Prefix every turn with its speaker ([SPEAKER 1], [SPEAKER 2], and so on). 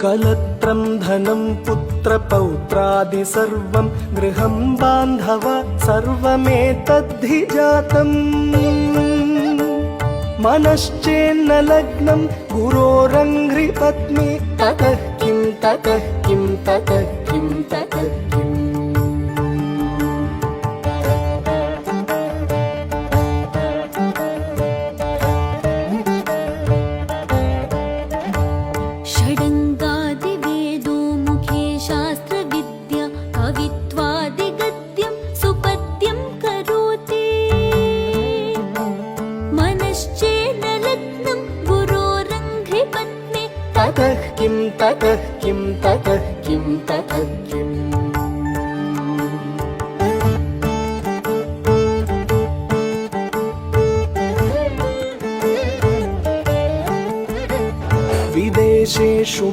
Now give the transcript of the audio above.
[SPEAKER 1] कलत्रं धनं पुत्रपौत्रादि सर्वं गृहं बान्धव सर्वमेतद्धि जातम् मनश्चेन्न लग्नं गुरोरङ्घ्रिपत्नी ततः किं ततः किं ततः किं ततः किम्
[SPEAKER 2] षडङ्गादिवेदो मुखे शास्त्रविद्या कवित्वादिगद्यं सुपद्यं करोति मनश्चेन लग्नं गुरोरङ्घ्रिपत्नी
[SPEAKER 1] ततः किं ततः किं ततः किं ततः किम् विदेशेषु